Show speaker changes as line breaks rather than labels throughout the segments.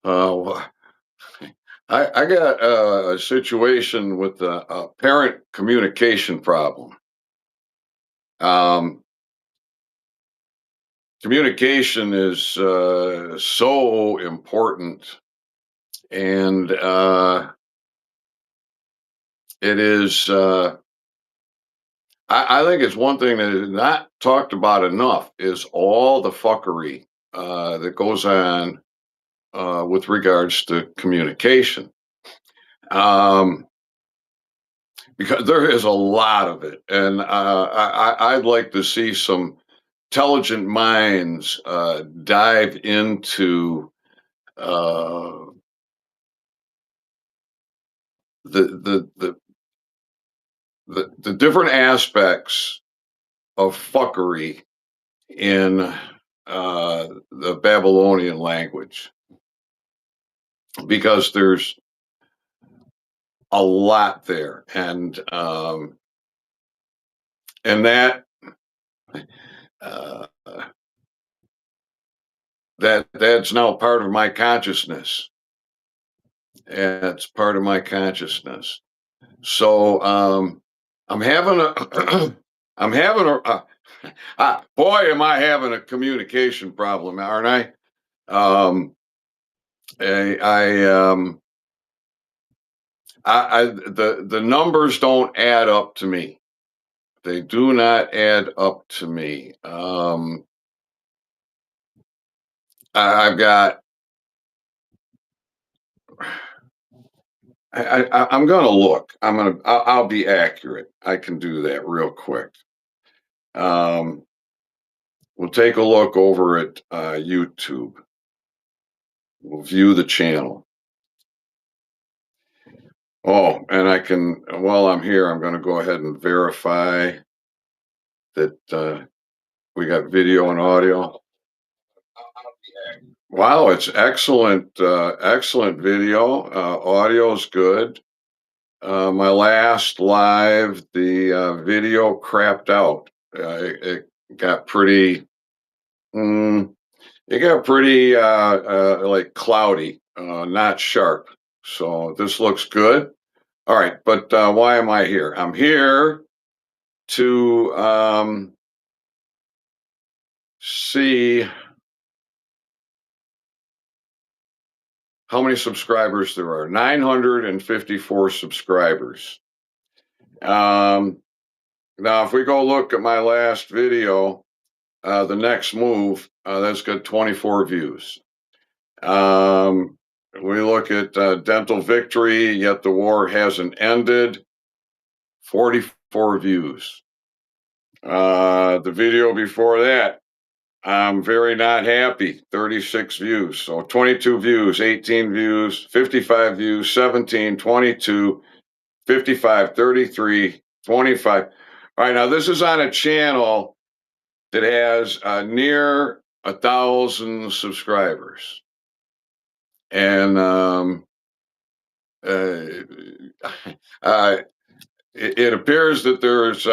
Well, I got a situation with a parent communication problem. Um, Communication is so important, and it is. I think it's one thing that is not talked about enough is all the fuckery that goes on with regards to communication. Um, because there is a lot of it, and I'd like to see some intelligent minds dive into uh, the, the the the different aspects of fuckery in the Babylonian language, because there's a lot there, and uh, that's now part of my consciousness. And it's part of my consciousness. So I'm having a I'm having boy, am I having a communication problem, aren't I? Um, I the numbers don't add up to me. They do not add up to me. I've got. I'm gonna look. I'll be accurate. I can do that real quick. Um, we'll take a look over at YouTube. We'll view the channel. Oh, and while I'm here, I'm going to go ahead and verify that we got video and audio. Wow, it's excellent, excellent video. Audio's good. My last live, the video crapped out. It got pretty, mm, it got pretty like cloudy, not sharp. So this looks good. All right, but why am I here? I'm here to see how many subscribers there are. 954 subscribers. Um, Now, if we go look at my last video, the next move, that's got 24 views. We look at Dental Victory, Yet the War Hasn't Ended, 44 views. The video before that, I'm very not happy. 36 views. So 22 views, 18 views, 55 views, 17, 22, 55, 33, 25. All right, now this is on a channel that has near 1,000 subscribers. And uh, uh, it appears that there's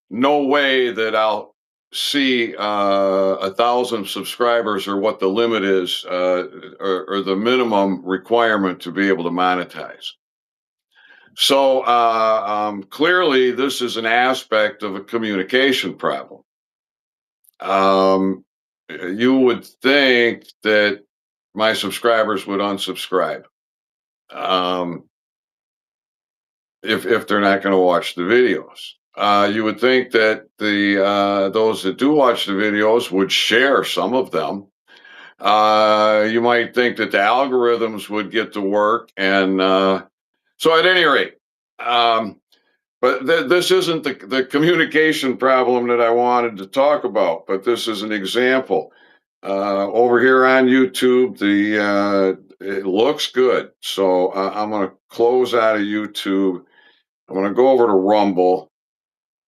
no way that I'll see 1,000 subscribers, or what the limit is, or the minimum requirement to be able to monetize. So clearly, this is an aspect of a communication problem. You would think that my subscribers would unsubscribe. Um, if they're not going to watch the videos. You would think that the those that do watch the videos would share some of them. You might think that the algorithms would get to work, and so at any rate, um, but this isn't the communication problem that I wanted to talk about. But this is an example. Over here on YouTube, it looks good, so I'm going to close out of YouTube. I'm going to go over to Rumble.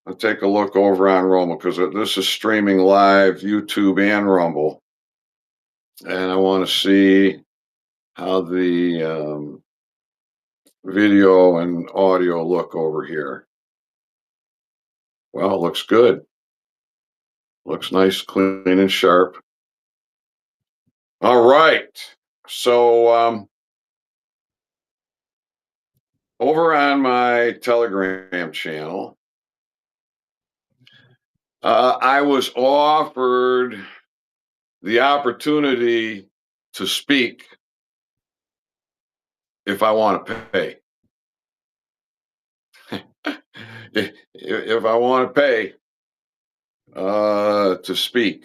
I'll take a look over on Rumble, because this is streaming live, YouTube and Rumble. And I want to see how the video and audio look over here. Well, it looks good. Looks nice, clean, and sharp. All right. So over on my Telegram channel, I was offered the opportunity to speak if I want to pay. If I want to pay to speak.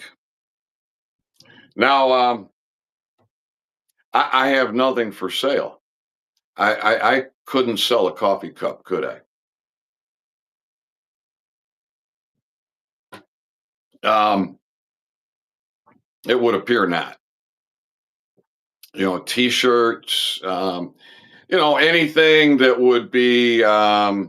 Now, I have nothing for sale. I couldn't sell a coffee cup, could I? Um, it would appear not. T-shirts, anything that would be a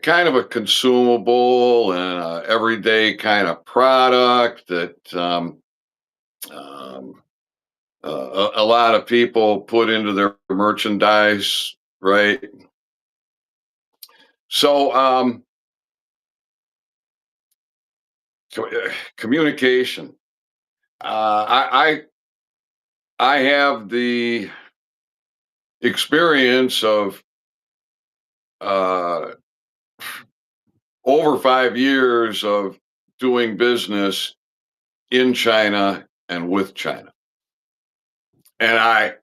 kind of a consumable and a everyday kind of product that um, a lot of people put into their merchandise, right? So, communication. I have the experience of uh, over 5 years of doing business in China and with China, and I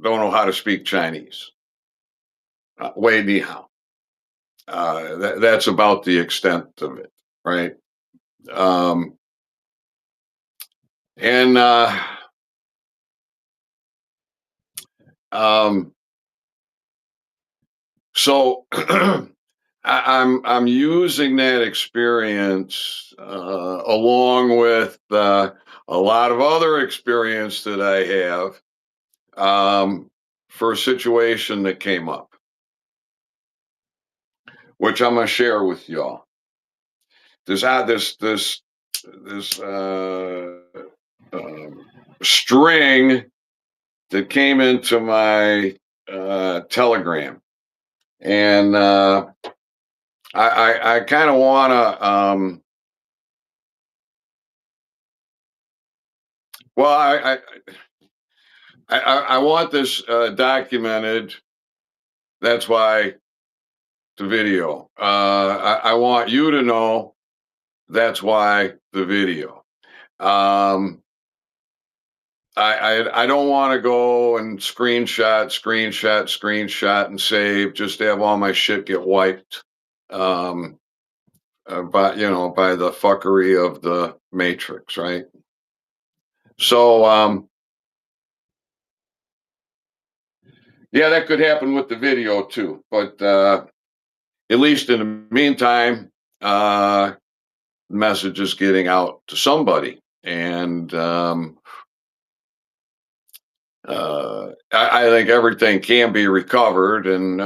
don't know how to speak Chinese. Wei ni hao. That's about the extent of it, right? Um, and um, so I'm using that experience along with a lot of other experience that I have for a situation that came up, which I'm gonna share with y'all. This um, string that came into my Telegram, and I kind of want to. Well, I want this documented. That's why the video. I want you to know. That's why the video. Um, I don't want to go and screenshot, and save just to have all my shit get wiped. Um, by the fuckery of the Matrix, right? So yeah, that could happen with the video too. But at least in the meantime, message is getting out to somebody, and I think everything can be recovered, and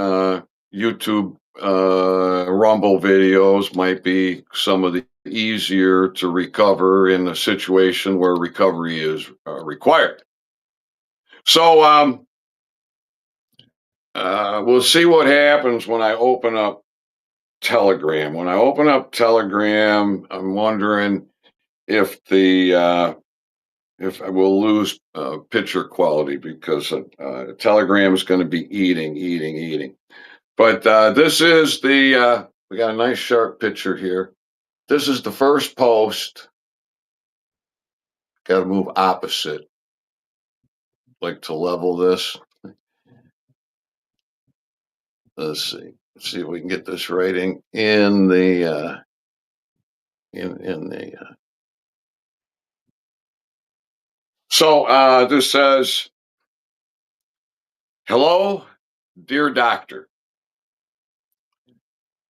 YouTube Rumble videos might be some of the easier to recover in a situation where recovery is required. So we'll see what happens when I open up Telegram. When I open up Telegram, I'm wondering if the if I will lose picture quality because Telegram is going to be eating. But this is we got a nice sharp picture here. This is the first post. Got to move opposite, like to level this. Let's see. Let's see if we can get this writing in the in the. So this says, "Hello, dear doctor.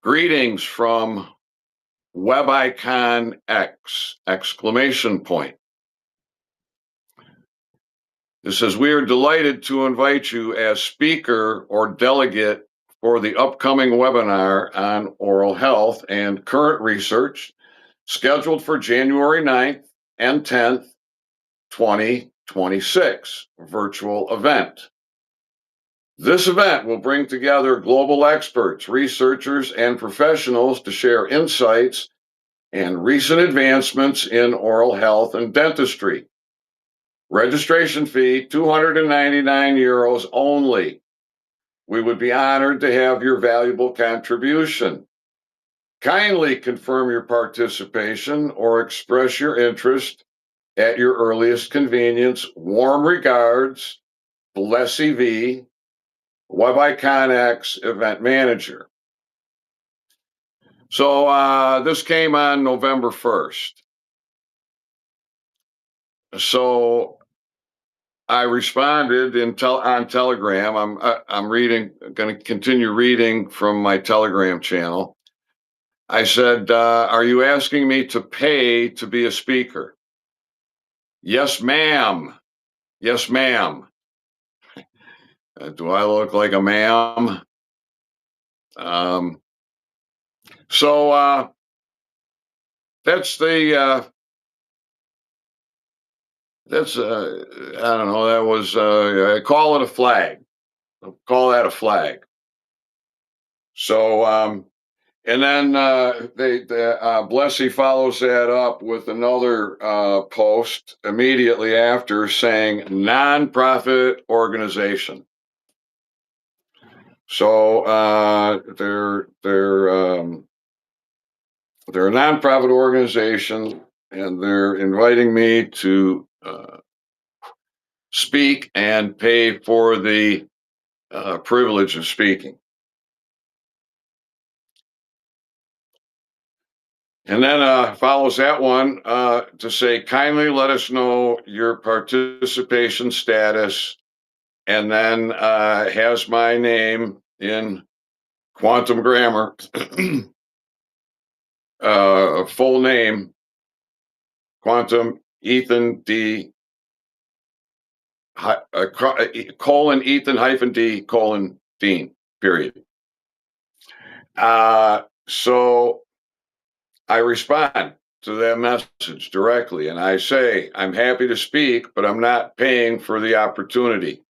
Greetings from WebIcon X exclamation point. It says, we are delighted to invite you as speaker or delegate for the upcoming webinar on oral health and current research scheduled for January 9th and 10th, 2026, virtual event. This event will bring together global experts, researchers, and professionals to share insights and recent advancements in oral health and dentistry. Registration fee, 299 euros only. We would be honored to have your valuable contribution. Kindly confirm your participation or express your interest at your earliest convenience. Warm regards, Blessy V, WebIconX event manager. So this came on November 1st. So I responded on Telegram. I'm going to continue reading from my Telegram channel. I said, "Are you asking me to pay to be a speaker?" Yes, ma'am. Yes, ma'am. Do I look like a ma'am? Um, so that's I don't know. That was I call it a flag. I'll call that a flag. So and then Blessy follows that up with another post immediately after saying nonprofit organization. So they're a nonprofit organization, and they're inviting me to speak and pay for the privilege of speaking. And then follows that one to say, kindly let us know your participation status, and then has my name in quantum grammar, full name, quantum Ethan D. Colon Ethan hyphen D colon Dean, period. So I respond to that message directly, and I say, I'm happy to speak, but I'm not paying for the opportunity.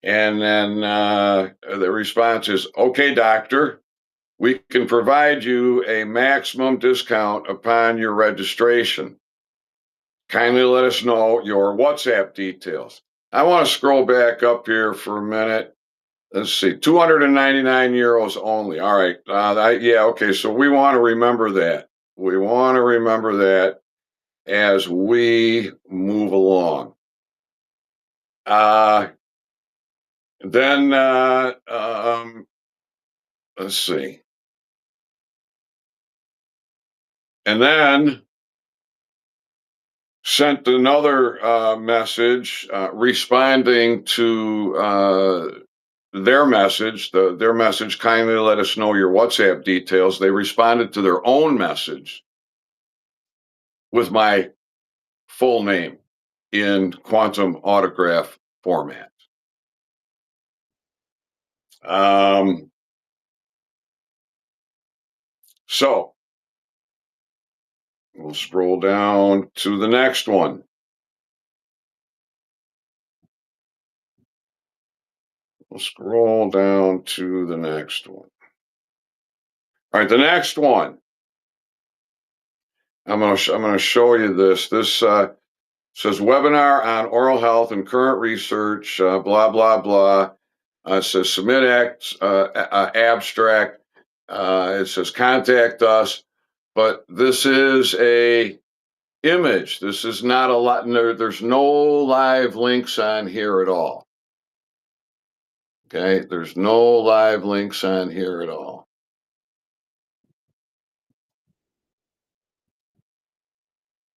And then the response is, okay, doctor, we can provide you a maximum discount upon your registration. Kindly let us know your WhatsApp details. I want to scroll back up here for a minute. Let's see, 299 euros only. All right. Yeah, okay. So we want to remember that. We want to remember that as we move along. Then let's see. And then sent another message responding to their message. Their message, kindly let us know your WhatsApp details. They responded to their own message with my full name in quantum autograph format. So we'll scroll down to the next one. We'll scroll down to the next one. All right, the next one. I'm gonna show you this. This says webinar on oral health and current research. Blah blah blah. It says submit abstract. It says contact us, but this is a image. This is not a lot. There's no live links on here at all. Okay, there's no live links on here at all.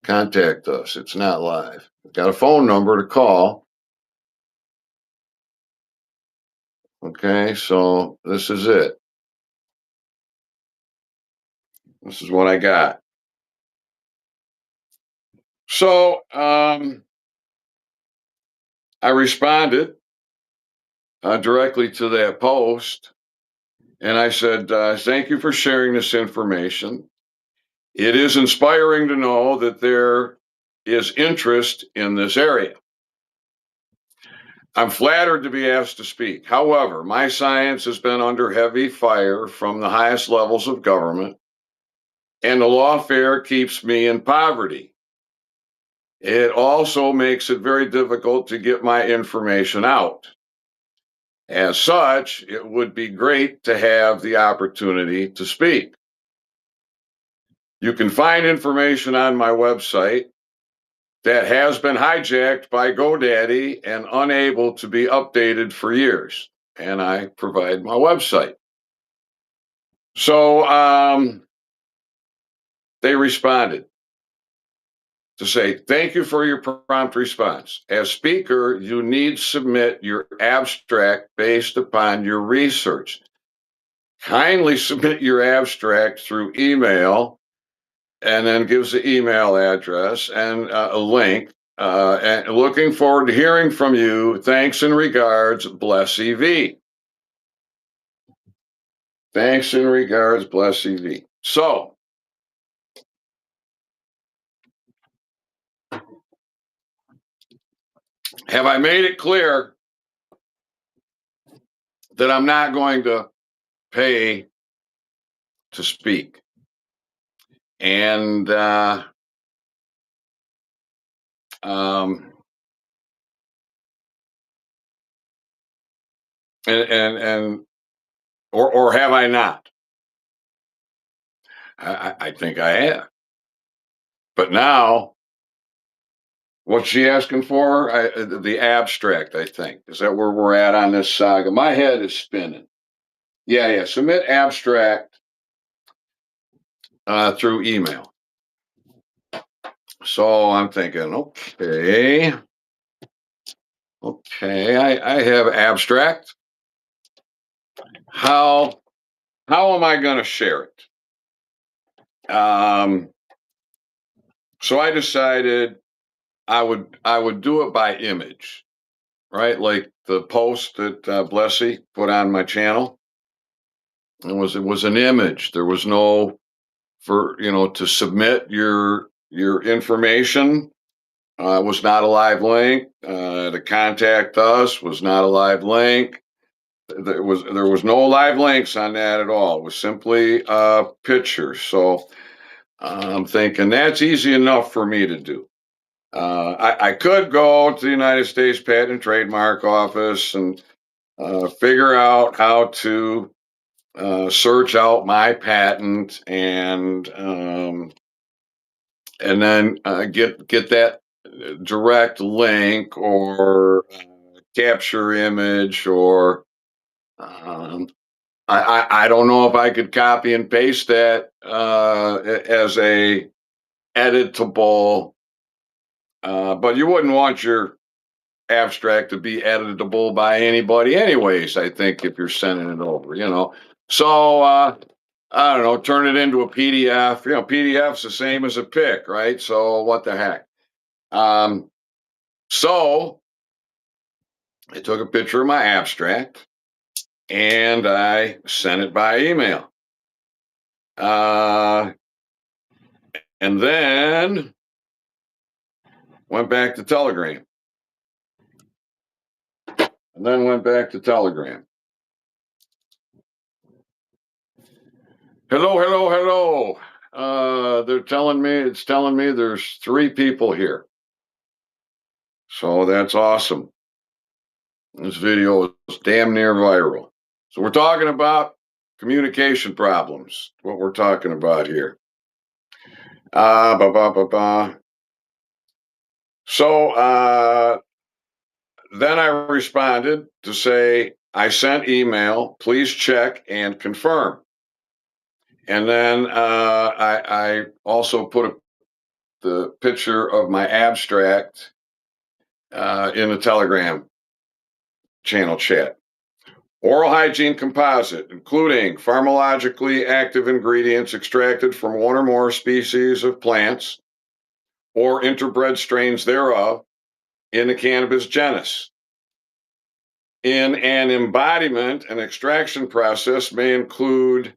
Contact us. It's not live. Got a phone number to call. Okay, so this is it. This is what I got. So I responded directly to that post, and I said, thank you for sharing this information. It is inspiring to know that there is interest in this area. I'm flattered to be asked to speak. However, my science has been under heavy fire from the highest levels of government. and the lawfare keeps me in poverty. It also makes it very difficult to get my information out. As such, it would be great to have the opportunity to speak. You can find information on my website that has been hijacked by GoDaddy and unable to be updated for years. And I provide my website. So they responded to say, thank you for your prompt response. As speaker, you need to submit your abstract based upon your research. Kindly submit your abstract through email, and then gives the email address and a link. And looking forward to hearing from you. Thanks and regards, Bless EV. Thanks and regards, Bless EV. So, have I made it clear that I'm not going to pay to speak? And um, and or have I not? I think I have. But now, what's she asking for? The abstract, I think. Is that where we're at on this saga? My head is spinning. Yeah, yeah. Submit abstract through email. So I'm thinking, okay, I have abstract. How am I going to share it? So I decided I would do it by image, right? Like the post that Blessy put on my channel. It was an image. There was no to submit your information was not a live link. To contact us was not a live link. There was no live links on that at all. It was simply a picture. So I'm thinking that's easy enough for me to do. I could go to the United States Patent and Trademark Office and figure out how to search out my patent and then get that direct link or capture image or I don't know if I could copy and paste that as a editable, but you wouldn't want your abstract to be editable by anybody anyways, I think, if you're sending it over. So I don't know, turn it into a PDF. PDF's the same as a pic, right? So what the heck? So I took a picture of my abstract and I sent it by email. And then went back to Telegram. And then went back to Telegram. Hello, hello, hello. It's telling me there's 3 people here. So that's awesome. This video is damn near viral. So we're talking about communication problems, what we're talking about here. So then I responded to say, I sent email, please check and confirm. And then I also put the picture of my abstract in the Telegram channel chat. Oral hygiene composite, including pharmacologically active ingredients extracted from one or more species of plants or interbred strains thereof in the cannabis genus. In an embodiment, an extraction process may include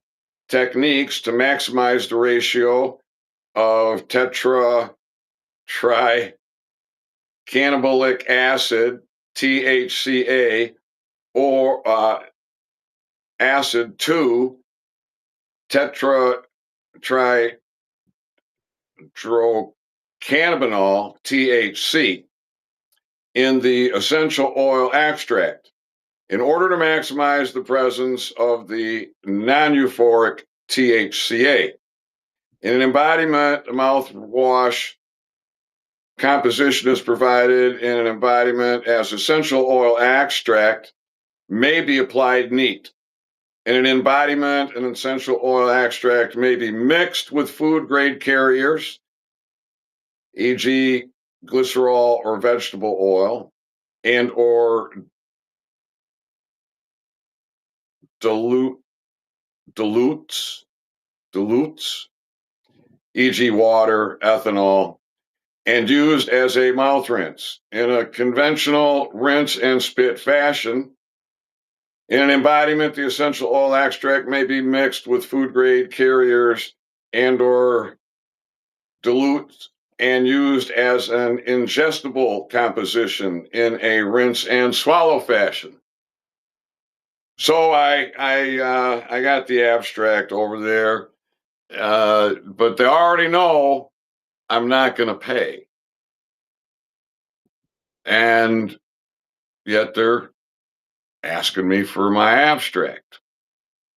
techniques to maximize the ratio of tetracannabinolic acid, THCA, or acid to dihydrocannabinol, THC, in the essential oil extract in order to maximize the presence of the non euphoric THCA. In an embodiment, the mouthwash composition is provided in an embodiment as essential oil extract may be applied neat. In an embodiment, an essential oil extract may be mixed with food grade carriers, e.g., glycerol or vegetable oil, and or dilutes, e.g., water, ethanol, and used as a mouth rinse. In a conventional rinse and spit fashion, in an embodiment, the essential oil extract may be mixed with food grade carriers and or dilutes and used as an ingestible composition in a rinse and swallow fashion. So I got the abstract over there, but they already know I'm not going to pay, and yet they're asking me for my abstract.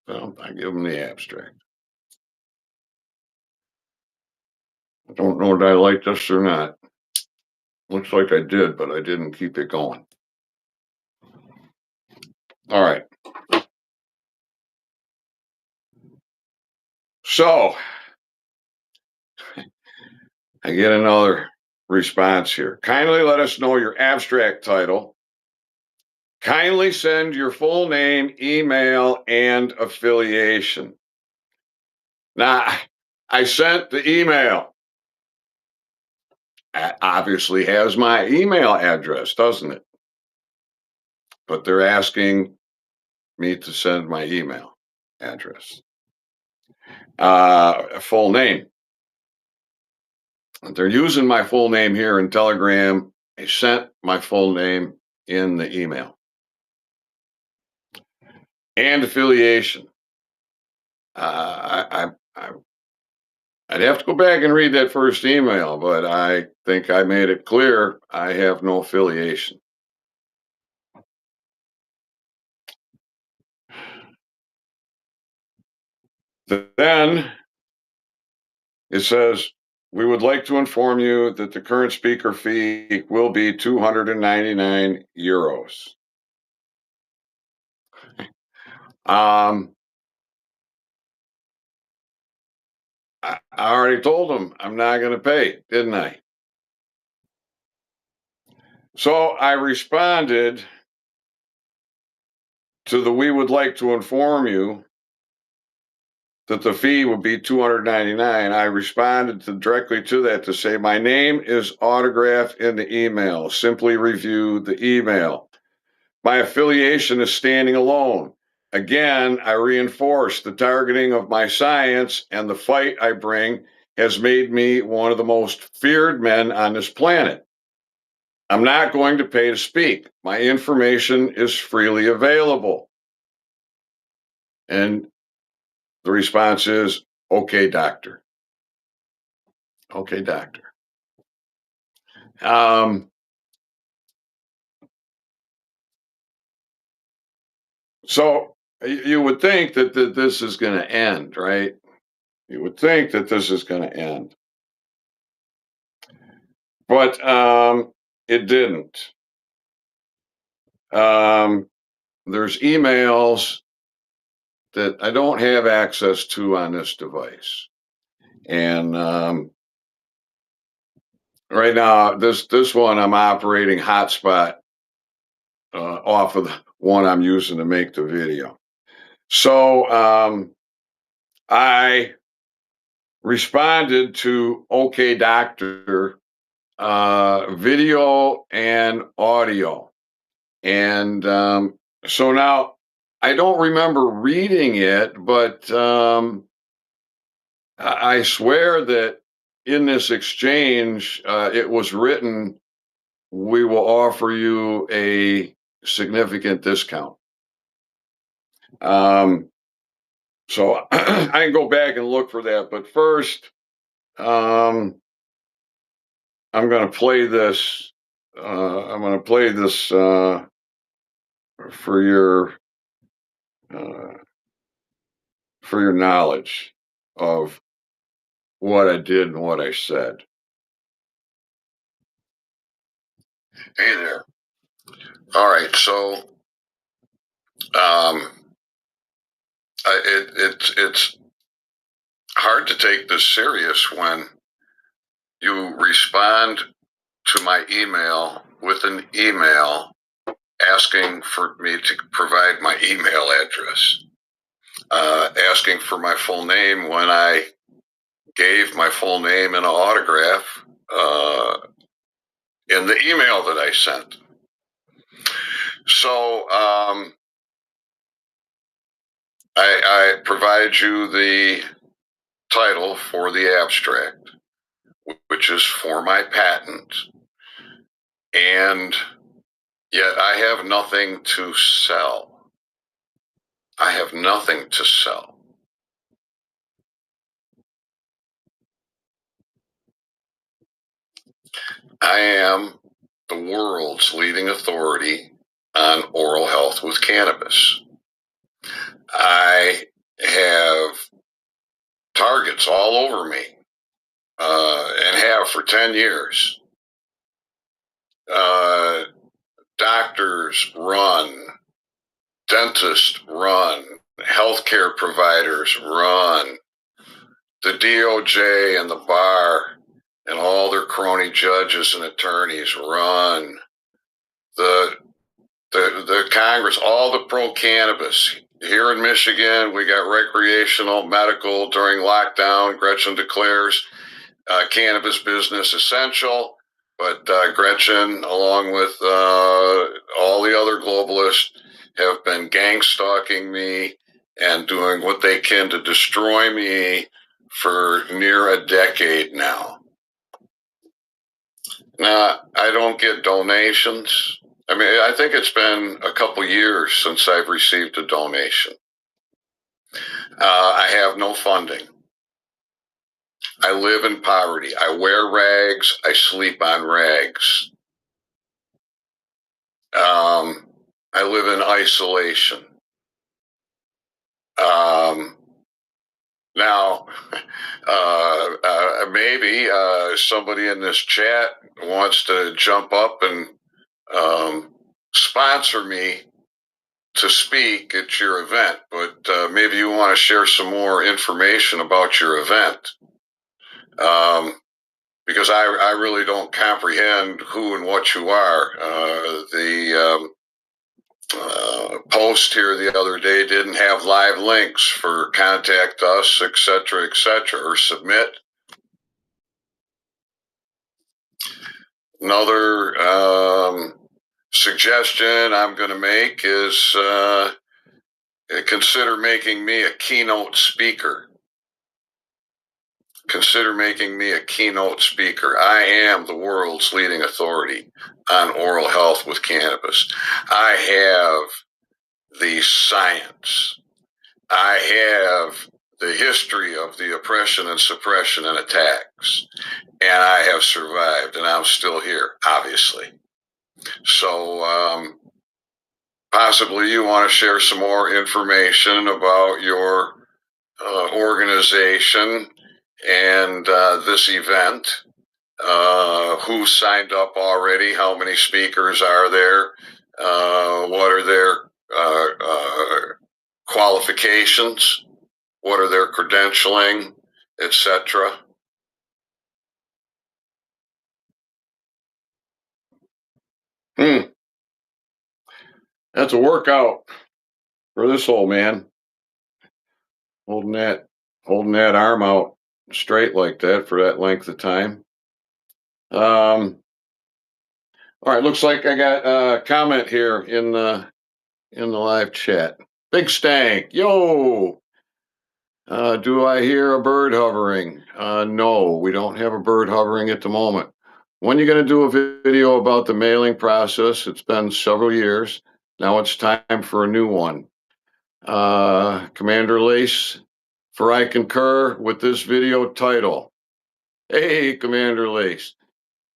So I give them the abstract. I don't know that I like this or not. Looks like I did, but I didn't keep it going. All right. So I get another response here. Kindly let us know your abstract title. Kindly send your full name, email, and affiliation. Now, I sent the email. It obviously has my email address, doesn't it? But they're asking me to send my email address. Full name. They're using my full name here in Telegram. I sent my full name in the email. And affiliation. I'd have to go back and read that first email, but I think I made it clear I have no affiliation. Then it says, we would like to inform you that the current speaker fee will be 299 euros. I already told them I'm not going to pay, didn't I? So I responded to the we would like to inform you that the fee would be 299. I responded directly to that to say my name is autographed in the email. Simply review the email. My affiliation is standing alone. Again, I reinforce the targeting of my science and the fight I bring has made me one of the most feared men on this planet. I'm not going to pay to speak. My information is freely available. And the response is, okay, doctor. Okay, doctor. So you would think that this is going to end, right? You would think that this is going to end. But it didn't. There's emails that I don't have access to on this device. And right now, this one I'm operating hotspot off of the one I'm using to make the video. So I responded to OK Doctor video and audio. And so now I don't remember reading it, but I swear that in this exchange, it was written, we will offer you a significant discount. So I can go back and look for that. But first, Um, I'm going to play this. I'm going to play this for your uh, for your knowledge of what I did and what I said. Hey there. All right, so um, it's hard to take this serious when you respond to my email with an email asking for me to provide my email address, asking for my full name when I gave my full name and an autograph in the email that I sent. So I provided you the title for the abstract, which is for my patent, and yet I have nothing to sell. I have nothing to sell. I am the world's leading authority on oral health with cannabis. I have targets all over me and have for 10 years. Uh, Doctors run, dentists run, healthcare providers run, the DOJ and the bar and all their crony judges and attorneys run, the the Congress, all the pro cannabis. Here in Michigan, we got recreational, medical during lockdown. Gretchen declares cannabis business essential, but Gretchen, along with all the other globalists, have been gang stalking me and doing what they can to destroy me for near a decade now. Now, I don't get donations. I mean, I think it's been a couple years since I've received a donation. I have no funding. I live in poverty. I wear rags. I sleep on rags. I live in isolation. Now, maybe somebody in this chat wants to jump up and sponsor me to speak at your event, but maybe you want to share some more information about your event. Because I really don't comprehend who and what you are. The post here the other day didn't have live links for contact us, etc., or submit. Another suggestion I'm going to make is consider making me a keynote speaker. Consider making me a keynote speaker. I am the world's leading authority on oral health with cannabis. I have the science. I have the history of the oppression and suppression and attacks. And I have survived, and I'm still here, obviously. So possibly you want to share some more information about your organization and this event. Who signed up already? How many speakers are there? What are their qualifications? What are their credentialing, etc.? That's a workout for this old man, holding that holding that arm out straight like that for that length of time. All right, looks like I got a comment here in the live chat. Big Stank, yo. Do I hear a bird hovering? No, we don't have a bird hovering at the moment. When are you going to do a video about the mailing process? It's been several years. Now it's time for a new one. Commander Lace, for I concur with this video title. Hey, Commander Lace.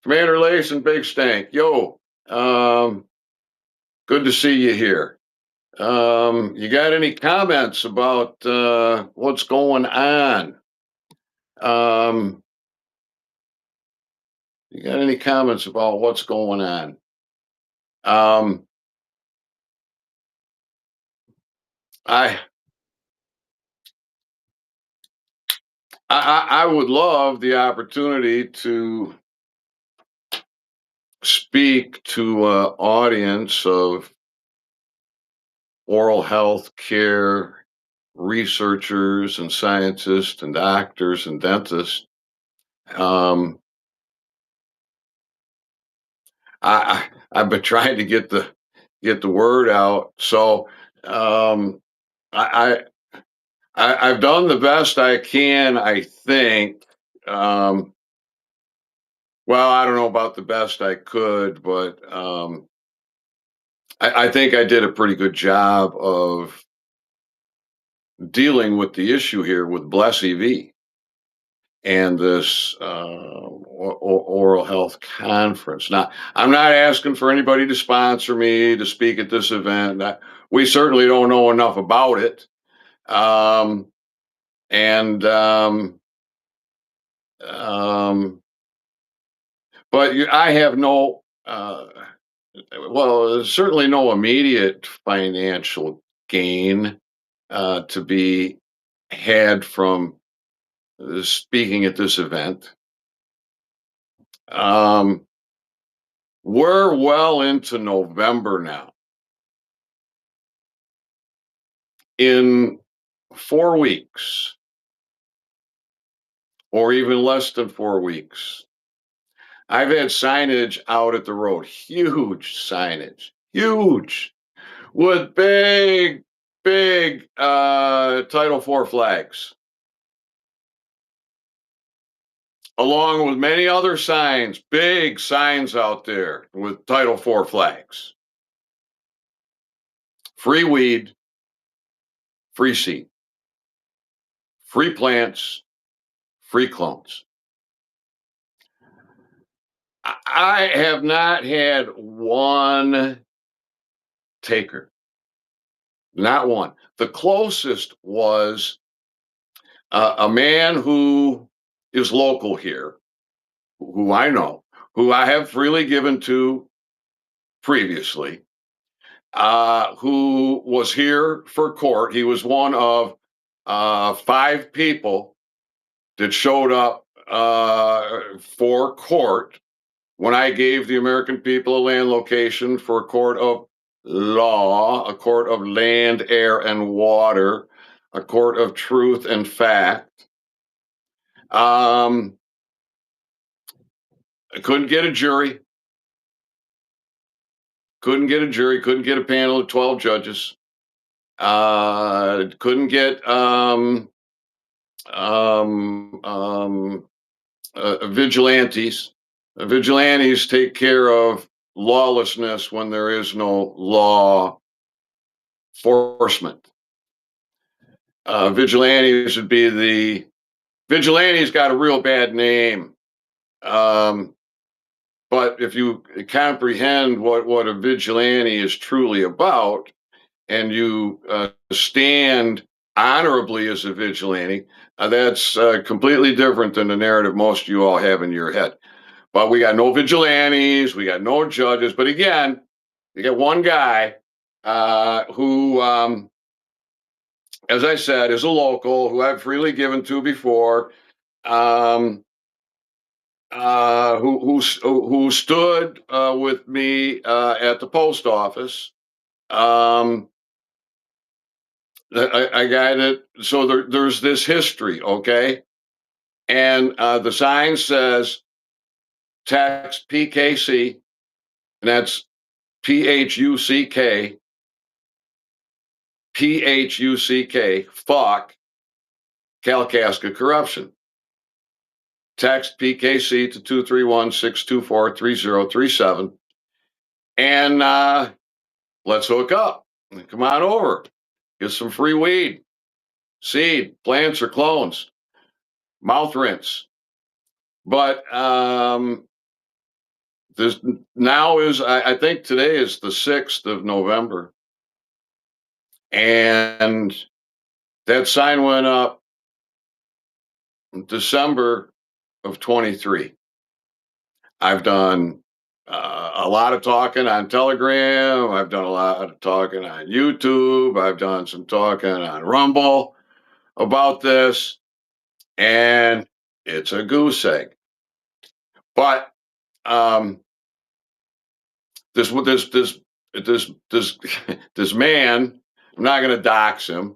Commander Lace and Big Stank. Yo, um, good to see you here. You got any comments about what's going on? Um, you got any comments about what's going on? Um, I, I would love the opportunity to speak to an audience of oral health care researchers and scientists and doctors and dentists. Um, I've been trying to get the word out. So um, I, I've done the best I can. I think. Um, well, I don't know about the best I could, but I think I did a pretty good job of dealing with the issue here with Bless EV and this oral health conference. Now, I'm not asking for anybody to sponsor me to speak at this event. We certainly don't know enough about it. Um, and um, but I have no, well, certainly no immediate financial gain to be had from speaking at this event. Um, we're well into November now. In 4 weeks, or even less than 4 weeks, I've had signage out at the road, huge signage, huge, with big Title IV flags, along with many other signs, big signs out there with Title IV flags. Free weed, free seed, free plants, free clones. I have not had one taker, not one. The closest was a man who is local here, who I know, who I have freely given to previously, who was here for court. He was one of five people that showed up for court when I gave the American people a land location for a court of law, a court of land, air, and water, a court of truth and fact. I couldn't get a jury, couldn't get a panel of 12 judges, couldn't get um, um, vigilantes. Vigilantes take care of lawlessness when there is no law enforcement. Vigilantes would be the vigilantes got a real bad name. Um, but if you comprehend what a vigilante is truly about, and you stand honorably as a vigilante, that's completely different than the narrative most of you all have in your head. But we got no vigilantes, we got no judges. But again, you get one guy who, as I said, is a local who I've freely given to before, um, who stood with me at the post office. Um, I got it. So there's this history, okay? And the sign says text PKC, and that's PHUCK, PHUCK, fuck Kalkaska corruption. Text PKC to 231-624-3037. And let's hook up. Come on over. Get some free weed, seed, plants, or clones, mouth rinse, But this now is I think today is the 6th of November, and that sign went up in December of 23. I've done a lot of talking on Telegram. I've done a lot of talking on YouTube. I've done some talking on Rumble about this, and it's a goose egg. But um, this this man, I'm not going to dox him.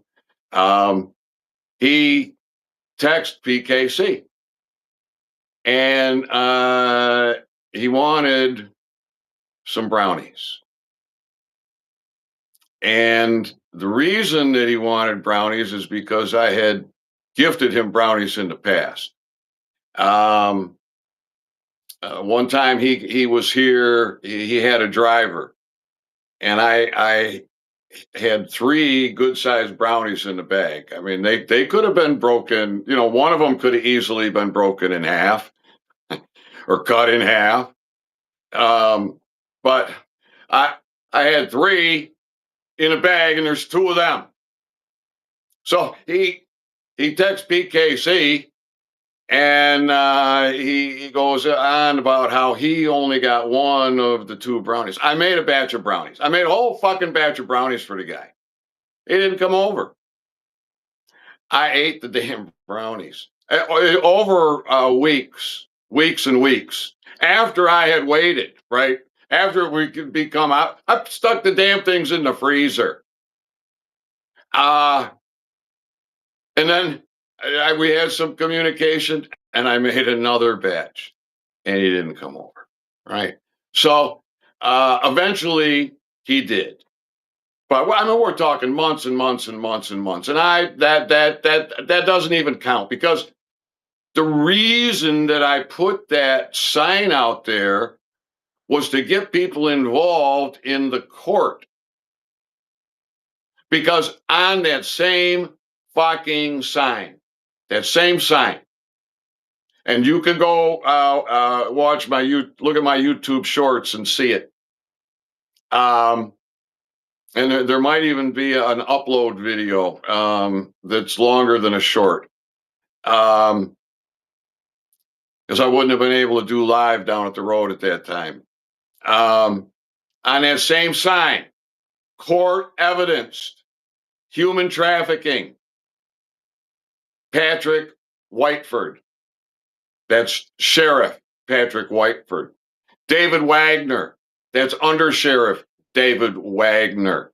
He texted PKC, and he wanted some brownies. And the reason that he wanted brownies is because I had gifted him brownies in the past. Um, one time he was here, he had a driver, and I had three good sized brownies in the bag. I mean, they could have been broken. You know, one of them could have easily been broken in half or cut in half. But I I had three in a bag, and there's two of them. So he texts PKC, and he goes on about how he only got one of the two brownies. I made a batch of brownies. I made a whole fucking batch of brownies for the guy. He didn't come over. I ate the damn brownies over weeks and weeks after I had waited. Right after we could become out, I stuck the damn things in the freezer. Uh and then we had some communication, and I made another batch, and he didn't come over. Right. So eventually he did. But I mean, we're talking months and months and months and months, and that doesn't even count, because the reason that I put that sign out there was to get people involved in the court, because on that same fucking sign, that same sign, and you can go watch look at my YouTube shorts and see it. And there might even be an upload video that's longer than a short, because I wouldn't have been able to do live down at the road at that time. On that same sign, court evidenced human trafficking, Patrick Whiteford. That's Sheriff Patrick Whiteford. David Wagner. That's Under Sheriff David Wagner.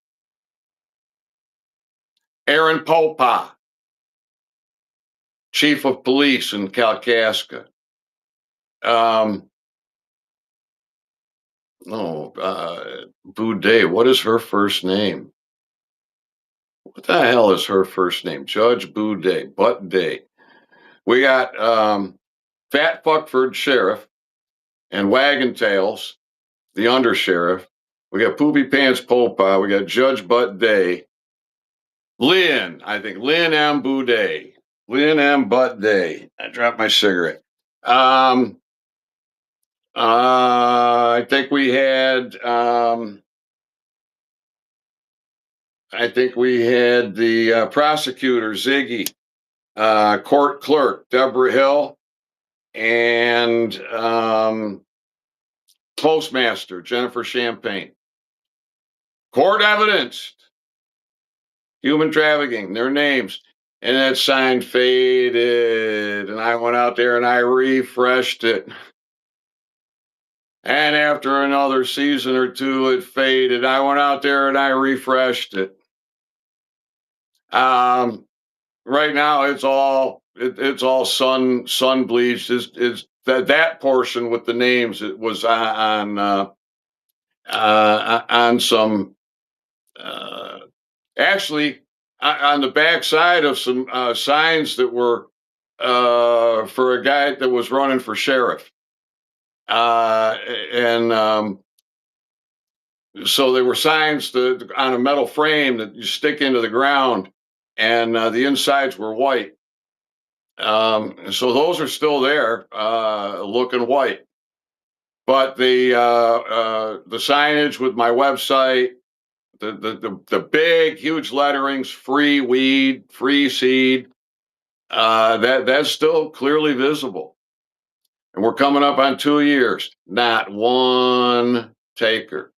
Aaron Popa, Chief of Police in Kalkaska. Boudet. What is her first name? What the hell is her first name? Judge Boudet. Butt Day. We got Fat Fuckford Sheriff and Wagon Tails, the undersheriff. We got Poopy Pants Popa. We got Judge Butt Day. Lynn M. Boudet. Lynn M. Butt Day. I dropped my cigarette. I think we had the prosecutor Ziggy, court clerk Deborah Hill, and postmaster Jennifer Champagne. Court evidence, human trafficking, their names. And that sign faded, and I went out there and I refreshed it. And after another season or two, it faded. I went out there and I refreshed it. Right now, it's all sun bleached. Is that portion with the names? It was on some actually on the back side of some signs that were for a guy that was running for sheriff. And so there were signs on a metal frame that you stick into the ground, and the insides were white. So those are still there, looking white. But the signage with my website, the big huge letterings, free weed, free seed, that's still clearly visible. And we're coming up on 2 years, not one taker.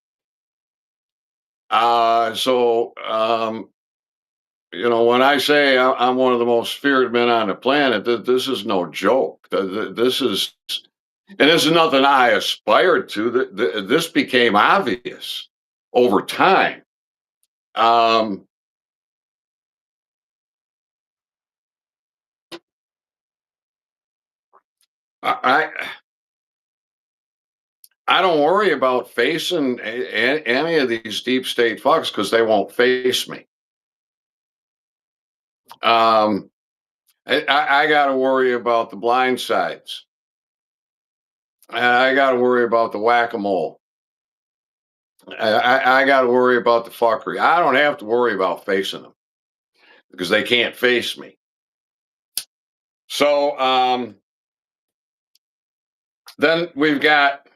When I say I'm one of the most feared men on the planet, this is no joke. This is, and this is nothing I aspired to. This became obvious over time. Um, I I don't worry about facing any of these deep state fucks because they won't face me. Um, I got to worry about the blind sides. I got to worry about the whack a mole. I got to worry about the fuckery. I don't have to worry about facing them because they can't face me. So then we've got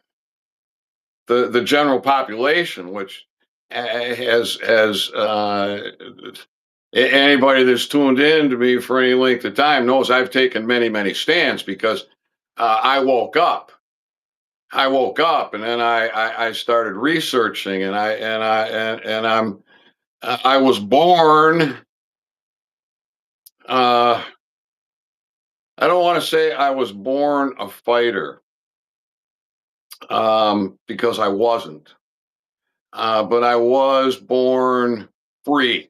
the general population, which has anybody that's tuned in to me for any length of time knows I've taken many stands because I woke up. I woke up and then I started researching and I was born. Uh, I don't want to say I was born a fighter because I wasn't, but I was born free.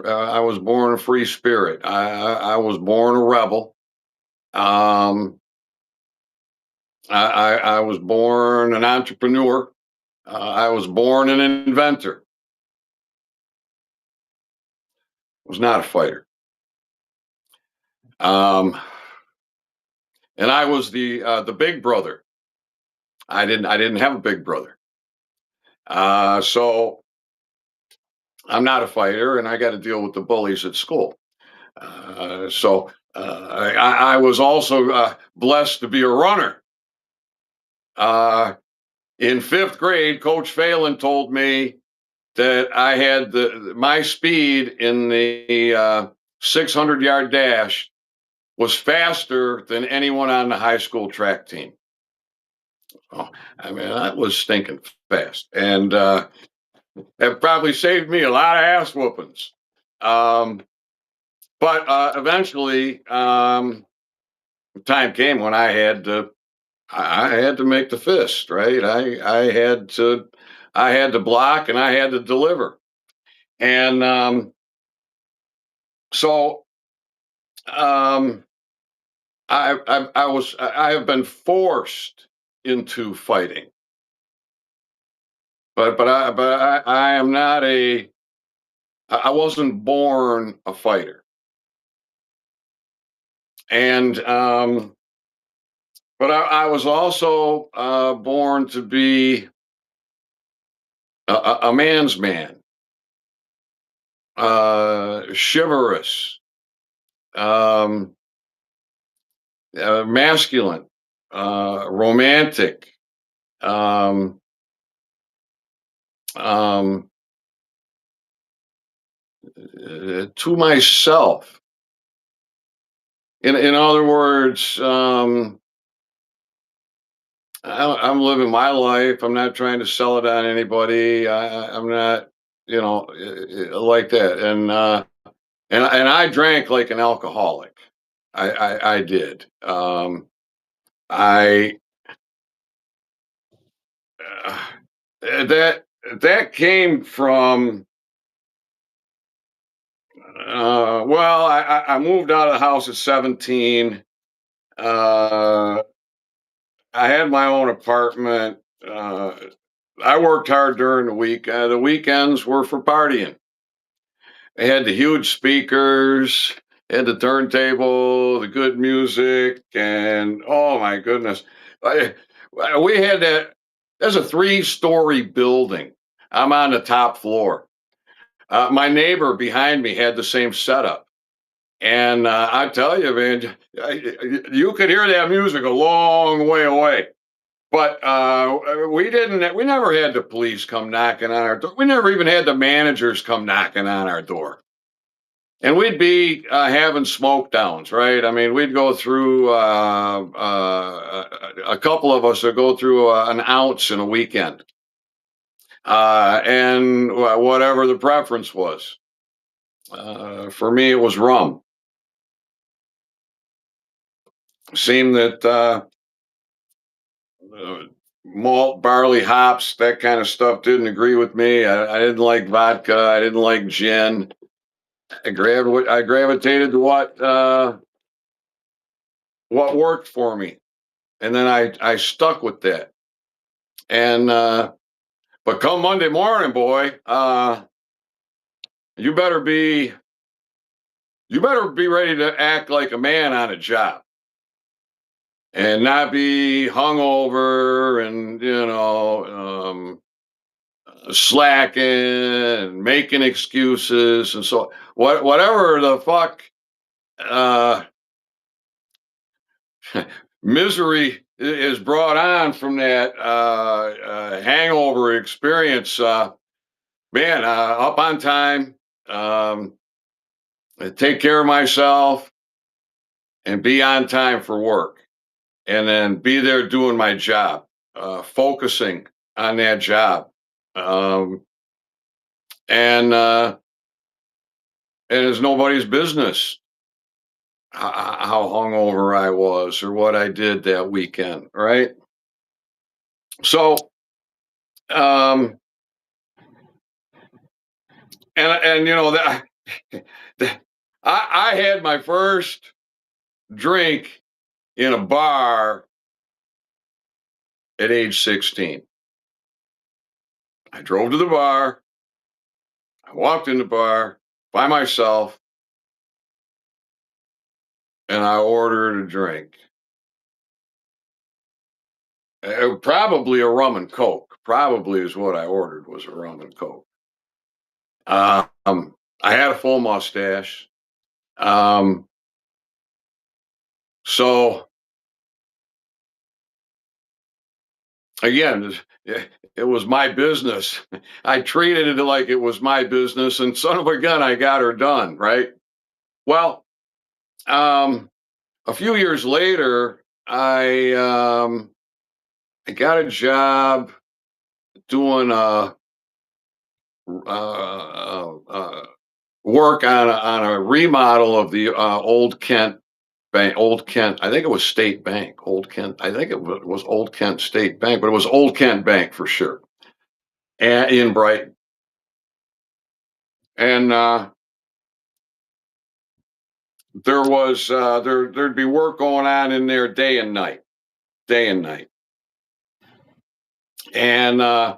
I was born a free spirit. I was born a rebel. Um, I was born an entrepreneur. I was born an inventor. Was not a fighter. Um, and I was the big brother. I didn't have a big brother. So I'm not a fighter, and I got to deal with the bullies at school. I was also blessed to be a runner. Uh, in fifth grade, Coach Phelan told me that I had my speed in the 600-yard dash was faster than anyone on the high school track team. Oh, I mean, that was stinking fast, and it probably saved me a lot of ass whoopings. Um, but eventually, time came when I had to make the fist, right? I had to block and I had to deliver. And so um I have been forced into fighting. But I am not I wasn't born a fighter. And but I was also born to be a man's man, chivalrous, um, masculine, romantic, um, um, to myself. In other words, I'm living my life. I'm not trying to sell it on anybody. I'm not, like that. And I drank like an alcoholic. I did. I uh, that that came from. Well, I moved out of the house at 17. Uh, I had my own apartment. I worked hard during the week. The weekends were for partying. They had the huge speakers, had the turntable, the good music, and oh my goodness, I, we had that. There's a three-story building. I'm on the top floor. My neighbor behind me had the same setup. And I tell you, man, you could hear that music a long way away. But we didn't. We never had the police come knocking on our door. We never even had the managers come knocking on our door. And we'd be having smoke downs, right? I mean, we'd go through a couple of us would go through an ounce in a weekend, and whatever the preference was. For me, it was rum. Seemed that uh, malt, barley, hops, that kind of stuff didn't agree with me. I didn't like vodka. I didn't like gin. I gravitated to what worked for me, and then I stuck with that. And but come Monday morning, boy, you better be you better be ready to act like a man on a job and not be hungover and slacking and making excuses and so whatever the fuck uh, misery is brought on from that hangover experience. Man, up on time, um, take care of myself, and be on time for work, and then be there doing my job, focusing on that job, um, and it's nobody's business how hungover I was or what I did that weekend, right? So, um, and that, that I had my first drink in a bar at age 16. I drove to the bar. I walked in the bar by myself and I ordered a drink. Probably a rum and coke. Probably is what I ordered was a rum and coke. I had a full mustache. Um, so again, it was my business. I treated it like it was my business, and son of a gun, I got her done. Right. Well, um, a few years later, I got a job doing work on a remodel of the Old Kent Bank. Old Kent, I think it was State Bank. Old Kent, I think it was Old Kent State Bank, but it was Old Kent Bank for sure, and in Brighton. And there'd be work going on in there day and night, and I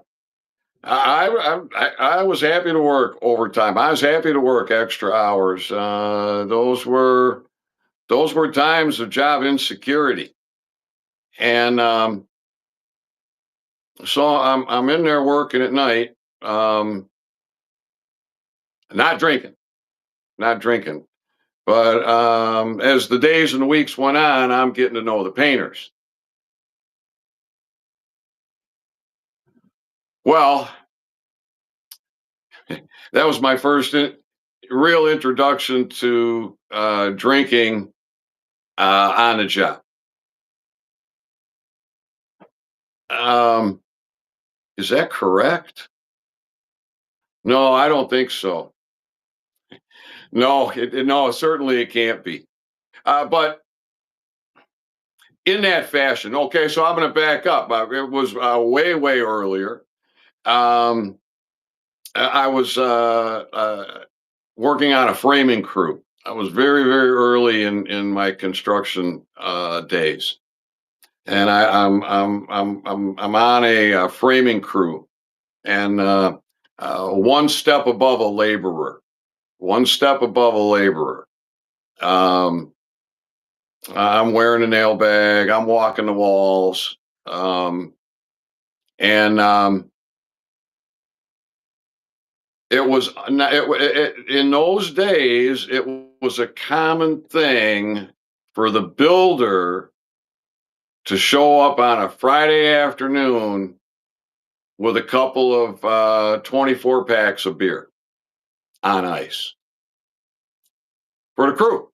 was happy to work overtime. I was happy to work extra hours. Those were times of job insecurity, and so I'm in there working at night, um, not drinking, not drinking. But as the days and the weeks went on, I'm getting to know the painters. Well, that was my first real introduction to drinking on the job. Um, is that correct? No, I don't think so. No, no, certainly it can't be. But in that fashion, okay, so I'm going to back up. It was way, way earlier. Um, I was working on a framing crew. I was very, very early in my construction days, and I'm on a framing crew, and one step above a laborer, one step above a laborer. Um, I'm wearing a nail bag. I'm walking the walls, um, and It was not in those days, it was a common thing for the builder to show up on a Friday afternoon with a couple of 24 packs of beer on ice for the crew.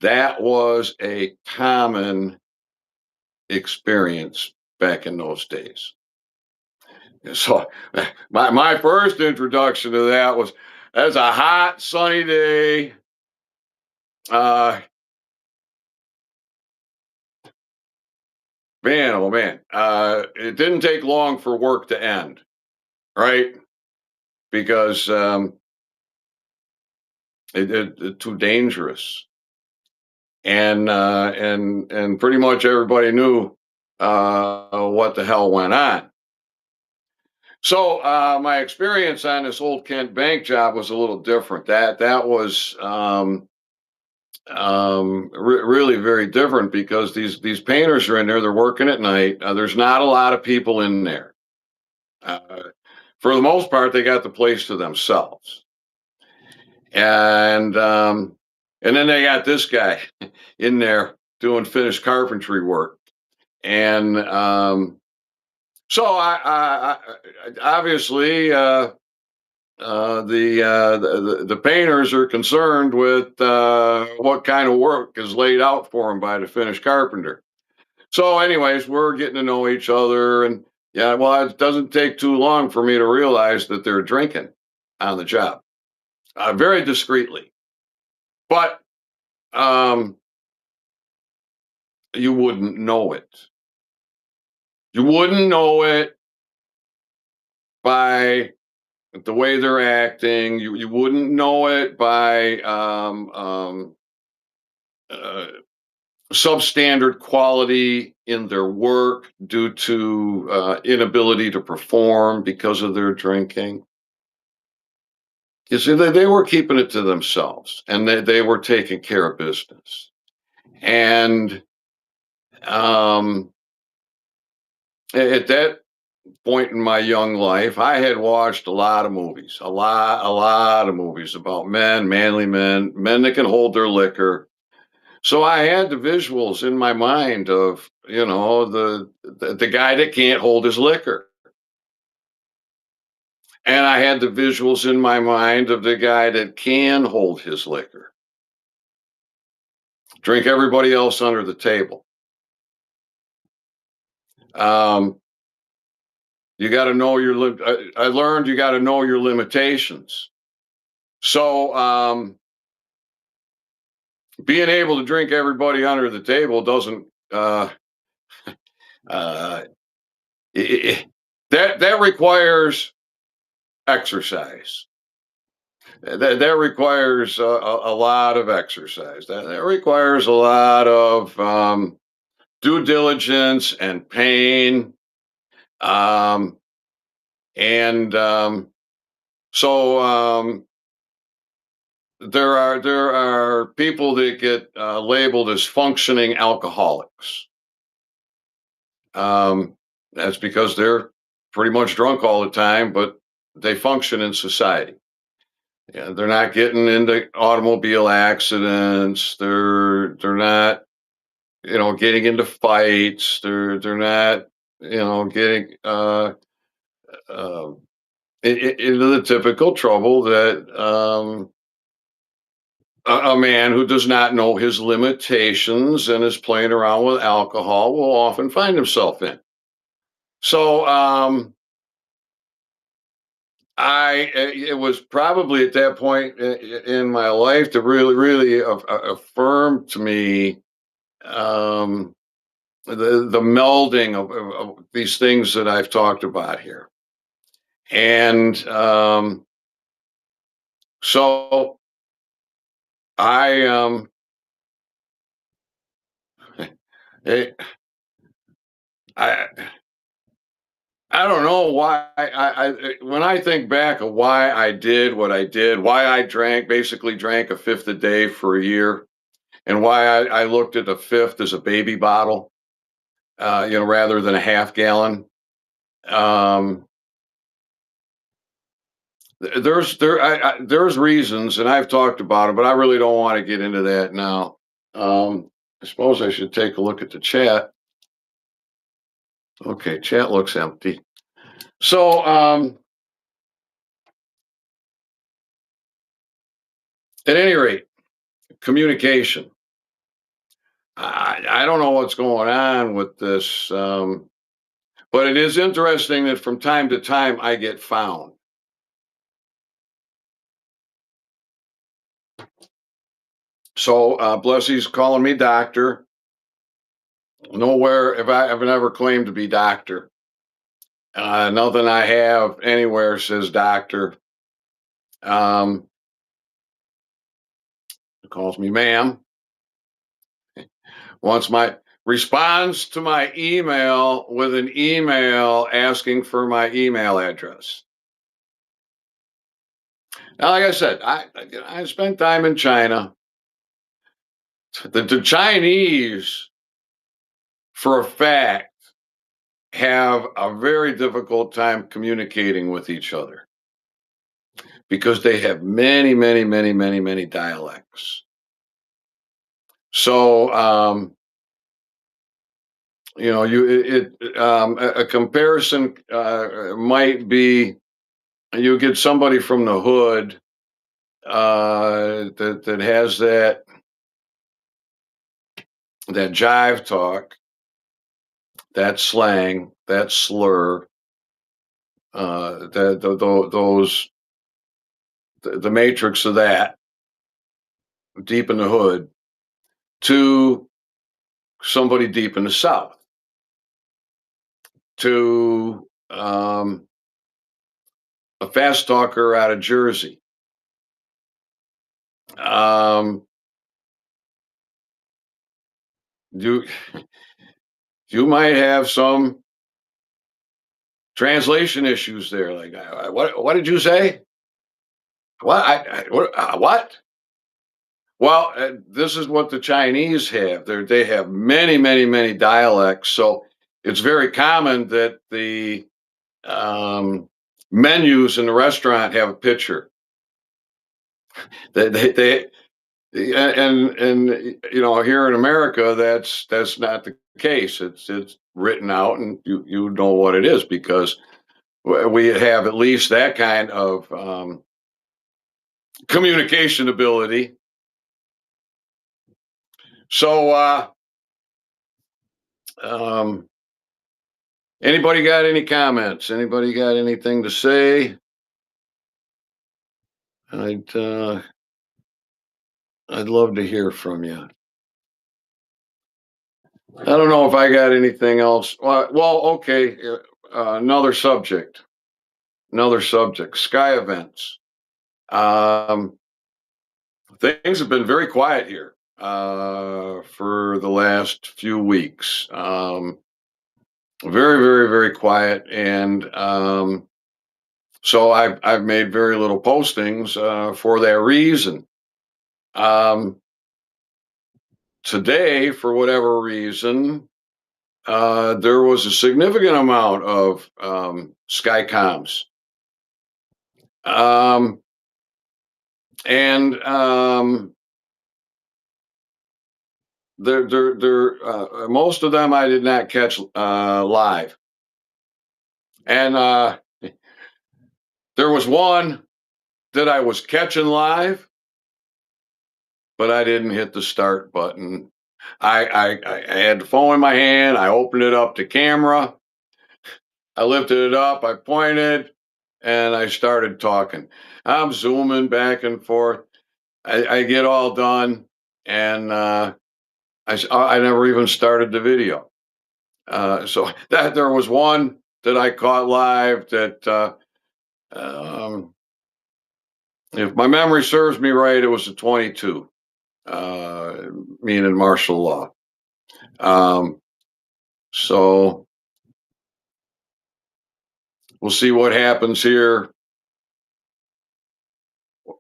That was a common experience back in those days. And so my first introduction to that was as a hot sunny day. Uh, Man, oh man, it didn't take long for work to end, right? Because it too dangerous, and pretty much everybody knew what the hell went on. So my experience on this old Kent Bank job was a little different. That was really very different because these painters are in there. They're working at night. There's not a lot of people in there. Uh, for the most part, they got the place to themselves. And then they got this guy in there doing finished carpentry work. And so obviously the painters are concerned with what kind of work is laid out for them by the finished carpenter. So, anyways, we're getting to know each other, and yeah, well, it doesn't take too long for me to realize that they're drinking on the job, very discreetly. But um, you wouldn't know it. You wouldn't know it by the way they're acting. You wouldn't know it by uh, substandard quality in their work due to inability to perform because of their drinking. You see, they were keeping it to themselves and they were taking care of business. And um, at that point in my young life, I had watched a lot of movies, a lot of movies about men, manly men, men that can hold their liquor. So I had the visuals in my mind of, the guy that can't hold his liquor. And I had the visuals in my mind of the guy that can hold his liquor, drink everybody else under the table. Um, you got to know your. I learned you got to know your limitations. So being able to drink everybody under the table doesn't. Uh, that requires exercise. That requires a lot of exercise. That requires a lot of due diligence and pain. Um, and so there are people that get labeled as functioning alcoholics. Um, that's because they're pretty much drunk all the time, but they function in society. Yeah, they're not getting into automobile accidents. They're not, getting into fights. They're not, getting uh, into the typical trouble that a man who does not know his limitations and is playing around with alcohol will often find himself in. So it was probably at that point in my life to really affirm to me um, the melding of these things that I've talked about here. And so I eh, I I don't know why when I think back of why I did what I did, why I basically drank a fifth a day for a year, and why I looked at a fifth as a baby bottle, rather than a half gallon. Um, there's reasons, and I've talked about it, but I really don't want to get into that now. I suppose I should take a look at the chat. Okay, chat looks empty. So, at any rate, communication. I don't know what's going on with this, but it is interesting that from time to time I get found. So, Blessy's calling me doctor. Nowhere have I ever claimed to be doctor. Nothing I have anywhere says doctor. Um, calls me ma'am. Wants my responds to my email with an email asking for my email address. Now, like I said, I spent time in China. The Chinese, for a fact, have a very difficult time communicating with each other because they have many, many, many, many, many dialects. So, a comparison might be you get somebody from the hood that has that jive talk, that slang, that slur, those the matrix of that deep in the hood to somebody deep in the South, to a fast talker out of Jersey. Um, you you might have some translation issues there. Like, what did you say? What? Well, this is what the Chinese have. They have many, many, many dialects. So it's very common that the um, menus in the restaurant have a picture. They and here in America, that's not the case. It's written out, and you know what it is because we have at least that kind of communication ability. So, um, anybody got any comments? Anybody got anything to say? I'd uh, I'd love to hear from you. I don't know if I got anything else. Well, okay. Another subject. Another subject. Sky events. Um, Things have been very quiet here for the last few weeks. Very, very, very quiet, and so I've made very little postings for that reason. Um, Today, for whatever reason, there was a significant amount of Skycoms. Um, and most of them I did not catch live. And there was one that I was catching live, but I didn't hit the start button. I had the phone in my hand. I opened it up to camera. I lifted it up. I pointed, and I started talking. I'm zooming back and forth. I get all done, and I never even started the video. So that there was one that I caught live that, um, if my memory serves me right, it was a 22, uh, meaning martial law. Um, so we'll see what happens here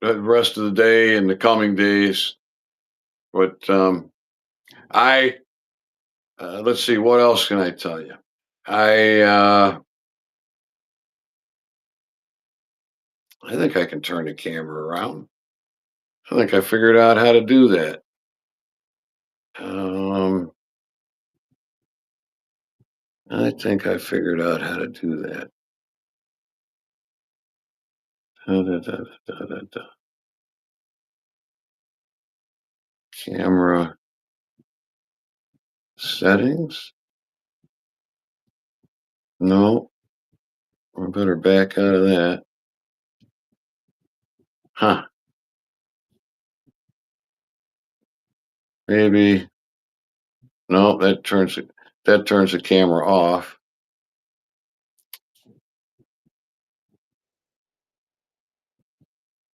the rest of the day and the coming days. But I let's see, what else can I tell you? I I think I can turn the camera around. I think I figured out how to do that. Um, I think I figured out how to do that. Da, da, da, da, da, da. Camera settings? No, I better back out of that. Huh? Maybe no. That turns the camera off.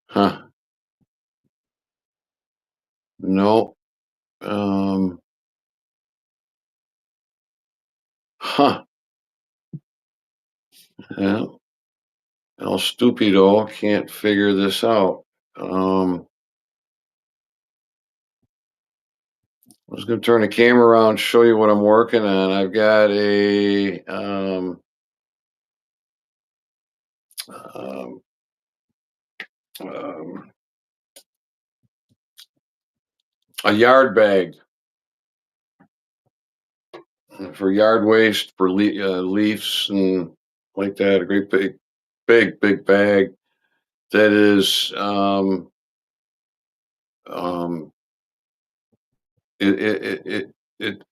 Huh? No. Um. Huh? Yeah. El Stupido can't figure this out. Um. I was going to turn the camera around, show you what I'm working on. I've got um, um, a yard bag for yard waste for leaves and like that. A great big bag that is um, it, it it it it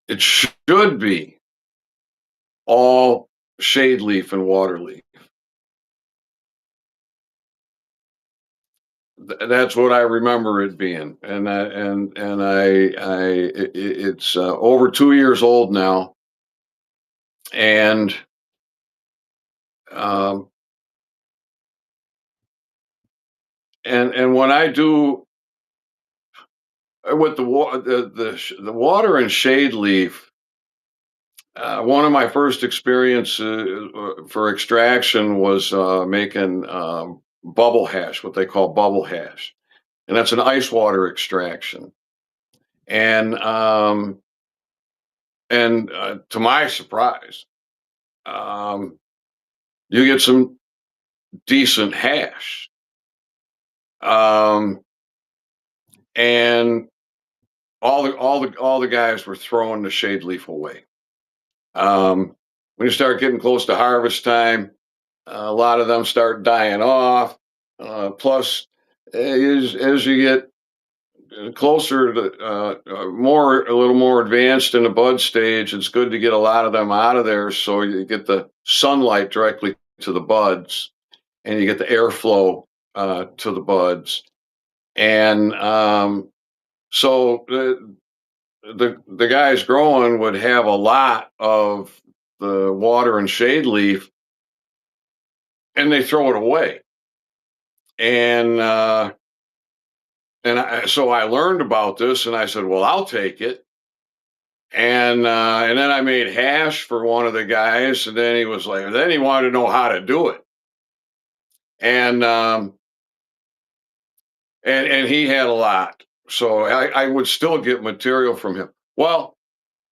it should be all shade leaf and water leaf. That's what I remember it being, it's over 2 years old now, and um, and when I do with the water and shade leaf, one of my first experiences for extraction was making bubble hash, what they call bubble hash, and that's an ice water extraction. And to my surprise, um, you get some decent hash. Um, and all the guys were throwing the shade leaf away. When you start getting close to harvest time, a lot of them start dying off. Plus, as you get closer to a little more advanced in the bud stage, it's good to get a lot of them out of there so you get the sunlight directly to the buds and you get the airflow to the buds. And so the guys growing would have a lot of the water and shade leaf, and they throw it away. And so I learned about this, and I said, "Well, I'll take it." And then I made hash for one of the guys, and then he was like, then he wanted to know how to do it, and and he had a lot, so I would still get material from him. Well,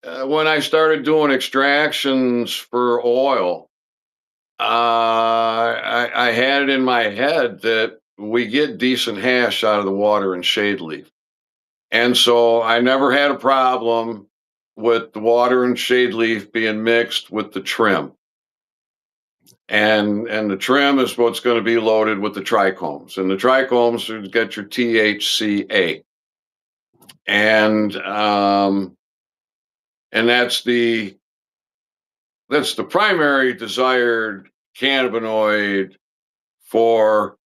when I started doing extractions for oil, I had it in my head that we get decent hash out of the water and shade leaf. And so I never had a problem with the water and shade leaf being mixed with the trim. And the trim is what's going to be loaded with the trichomes. And the trichomes get your THCA. And and that's the primary desired cannabinoid for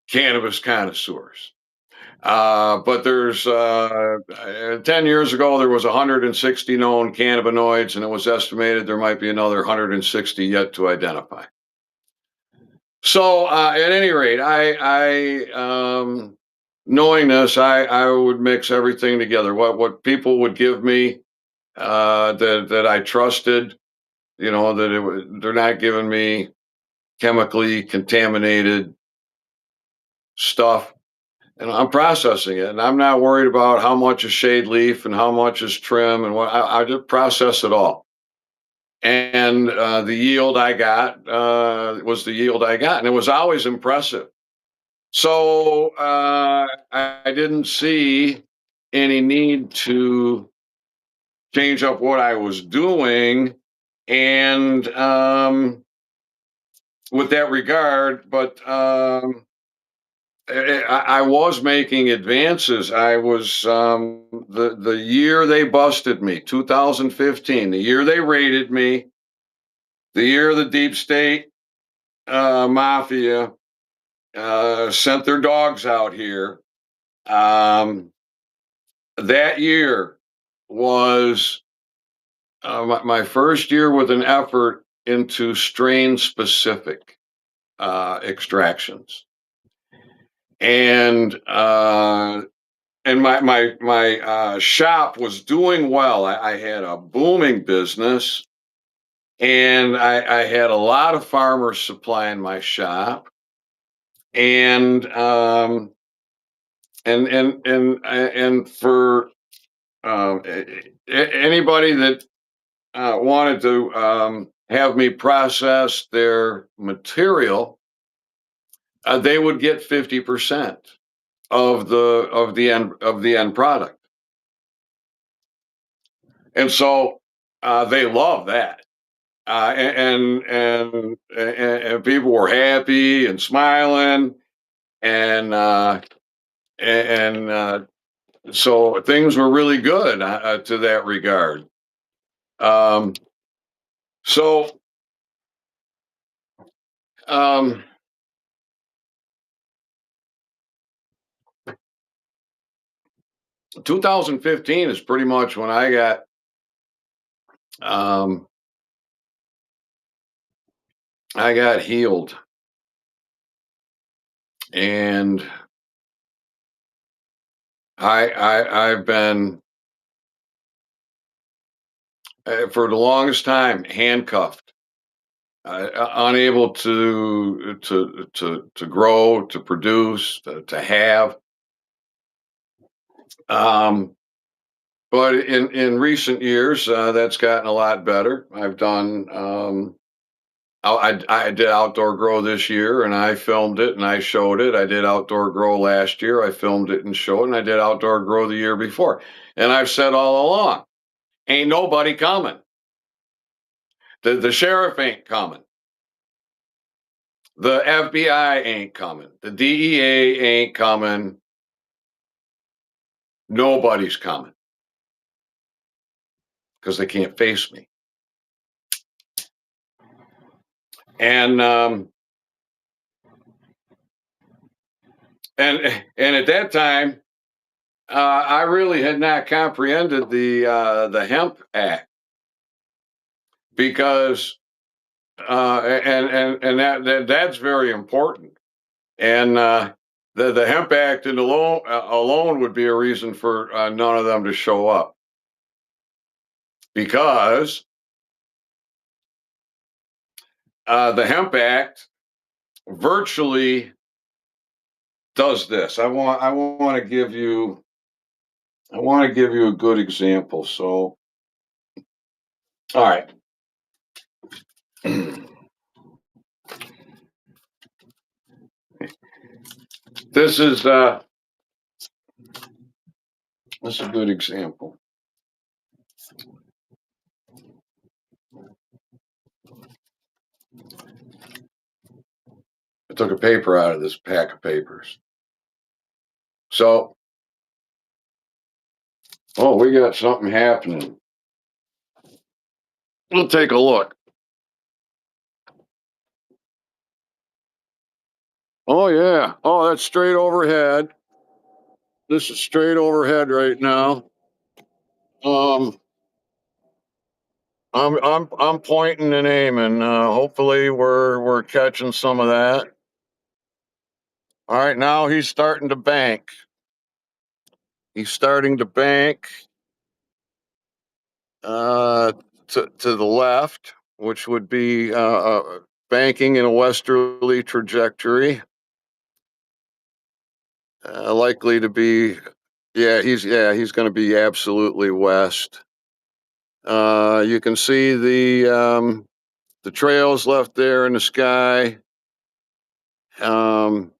cannabis connoisseurs. But there's 10 years ago, there was 160 known cannabinoids, and it was estimated there might be another 160 yet to identify. So, at any rate, knowing this, I would mix everything together. What people would give me that I trusted, that they're not giving me chemically contaminated stuff, and I'm processing it, and I'm not worried about how much is shade leaf and how much is trim and what I just process it all. and the yield I got was the yield I got, and it was always impressive. So I didn't see any need to change up what I was doing, and with that regard, but I was making advances. I was the year they busted me, 2015, the year they raided me, the year the deep state mafia sent their dogs out here. Um, that year was my first year with an effort into strain specific extractions, and my shop was doing well. I had a booming business, and I had a lot of farmers supplying my shop, and and for anybody that wanted to have me process their material, they would get 50% of the end product, and so they love that. And people were happy and smiling, and and so things were really good to that regard. Um, so um, 2015 is pretty much when um, I got healed, and I've been for the longest time handcuffed, unable to grow, to produce, to have. Um, but in recent years, that's gotten a lot better. I've done. I did outdoor grow this year, and I filmed it and I showed it. I did outdoor grow last year. I filmed it and showed it. And I did outdoor grow the year before. And I've said all along, ain't nobody coming. The sheriff ain't coming. The FBI ain't coming. The DEA ain't coming. Nobody's coming because they can't face me. And and at that time, I really had not comprehended the Hemp Act, because that's very important. And the Hemp Act and alone would be a reason for none of them to show up, because the Hemp Act virtually does this. I want to give you a good example. So, all right. This is this is a good example. I took a paper out of this pack of papers. So, oh, we got something happening. We'll take a look. Oh yeah. Oh, that's straight overhead. This is straight overhead right now. Um, I'm pointing and aiming. Hopefully, we're catching some of that. All right, now he's starting to bank. He's starting to bank uh, to the left, which would be banking in a westerly trajectory. Likely to be, yeah, he's going to be absolutely west. You can see the trails left there in the sky. Um,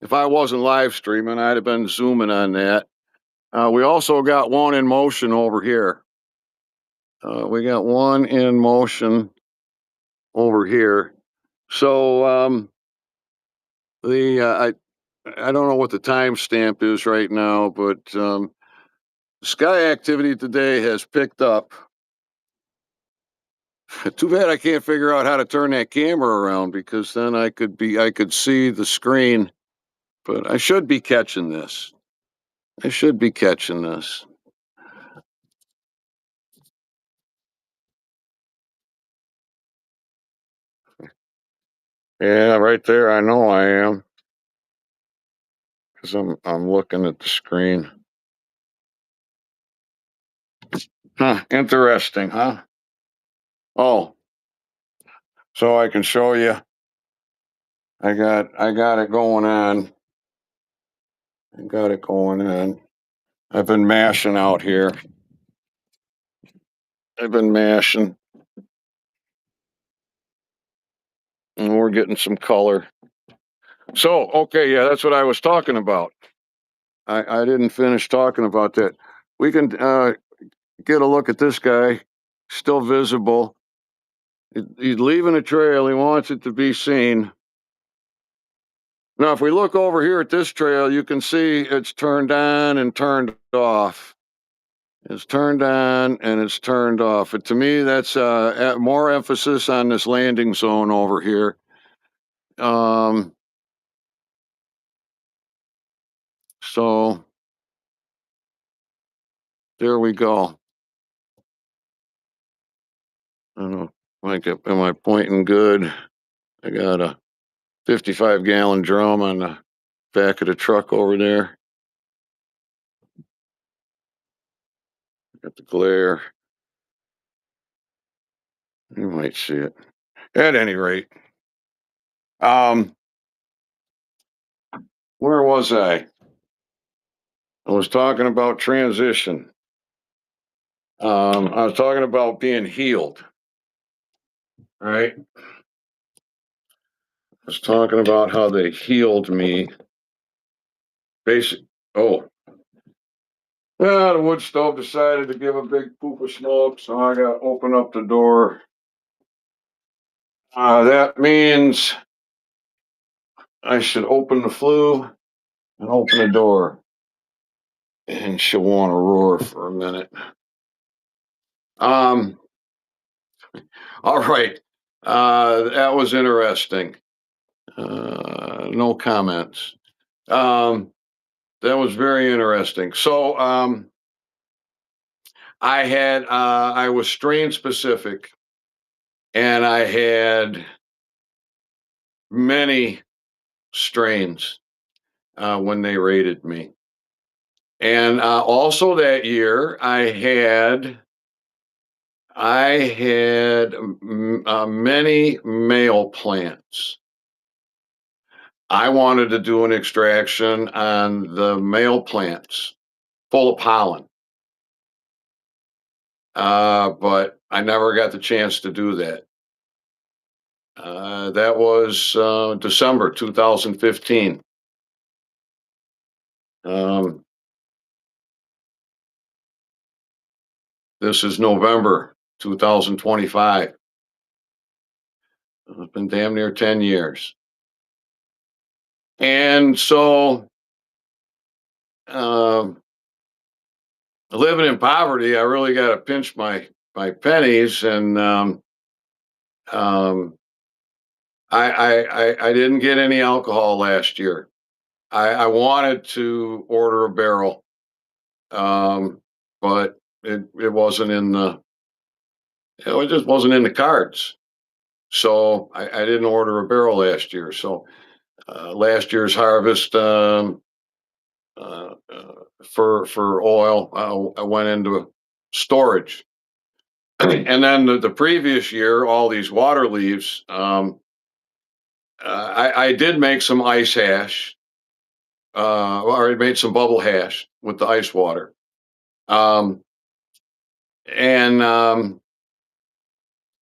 if I wasn't live streaming, I'd have been zooming on that. We also got one in motion over here. We got one in motion over here. So the I don't know what the timestamp is right now, but sky activity today has picked up. Too bad I can't figure out how to turn that camera around because then I could see the screen, but I should be catching this. I should be catching this. Yeah, right there. I know I am because I'm looking at the screen. Huh, interesting, huh? Oh, so I can show you. I got it going on. I got it going on. I've been mashing out here. I've been mashing, and we're getting some color. So, okay, yeah, that's what I was talking about. I didn't finish talking about that. We can get a look at this guy, still visible. He's leaving a trail. He wants it to be seen. Now, if we look over here at this trail, you can see it's turned on and turned off. It's turned on and it's turned off. And to me, that's more emphasis on this landing zone over here. So there we go. I don't know, like, am I pointing good? I got a 55-gallon drum on the back of the truck over there. Got the glare. You might see it. At any rate, um, where was I? I was talking about transition. I was talking about being healed, right? I was talking about how they healed me. Basic. Oh, well, the wood stove decided to give a big poof of smoke, so I got to open up the door. That means I should open the flue and open the door. And she'll want to roar for a minute. Um, all right. That was interesting. No comments. That was very interesting. So I was strain specific and I had many strains when they rated me. And also that year I had many male plants. I wanted to do an extraction on the male plants full of pollen, but I never got the chance to do that. That was December 2015. Um, this is November 2025. It's been damn near 10 years. And so, um, living in poverty, I really got to pinch my pennies, and um, I didn't get any alcohol last year. I wanted to order a barrel, but it wasn't in it just wasn't in the cards. So I didn't order a barrel last year. So last year's harvest uh, uh, for oil, I went into storage. And then the previous year, all these water leaves. I did make some ice hash, or I made some bubble hash with the ice water. Um, and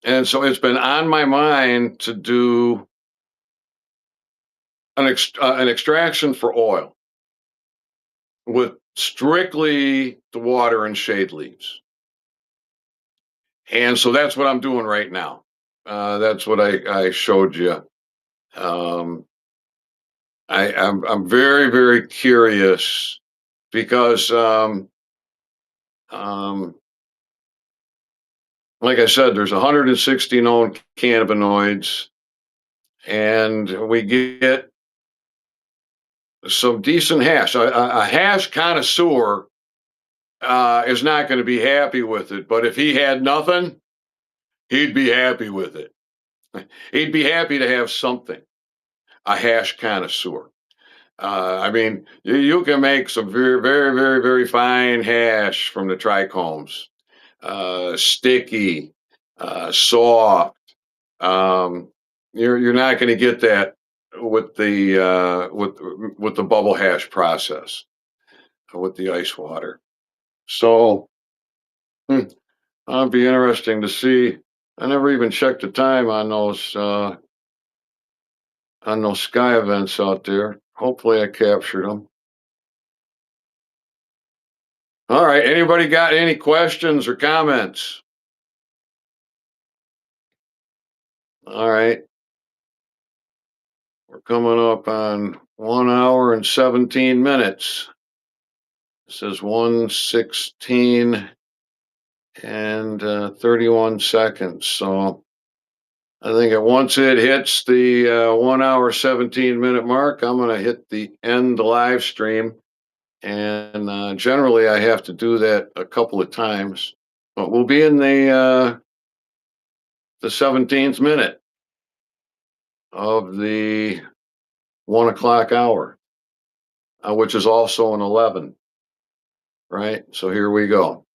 and so it's been on my mind to do an extraction for oil with strictly the water and shade leaves. And so that's what I'm doing right now. That's what I showed you. Um, I'm very, very curious because, um, like I said, there's 160 known cannabinoids, and we get some decent hash. A hash connoisseur is not going to be happy with it, but if he had nothing, he'd be happy with it. He'd be happy to have something. A hash connoisseur. I mean, you can make some very, very, very, very fine hash from the trichomes. Sticky, soft. Um, you're not going to get that with the with the bubble hash process with the ice water. So hmm, it'll be interesting to see. I never even checked the time on those sky events out there. Hopefully, I captured them. All right. Anybody got any questions or comments? All right. We're coming up on 1 hour and 17 minutes. This is 1:16 and 31 seconds. So I think once it hits the 1 hour, 17-minute mark, I'm going to hit the end the live stream. And generally, I have to do that a couple of times. But we'll be in the 17th minute of the 1 o'clock hour, which is also an 11, right? So here we go.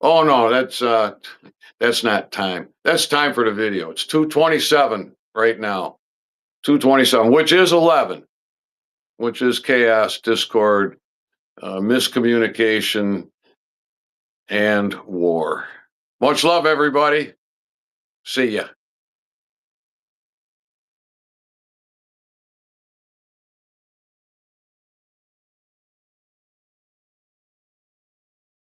Oh no, that's not time. That's time for the video. It's 2:27 right now. 2:27, which is 11, which is chaos, discord, miscommunication, and war. Much love, everybody. See ya.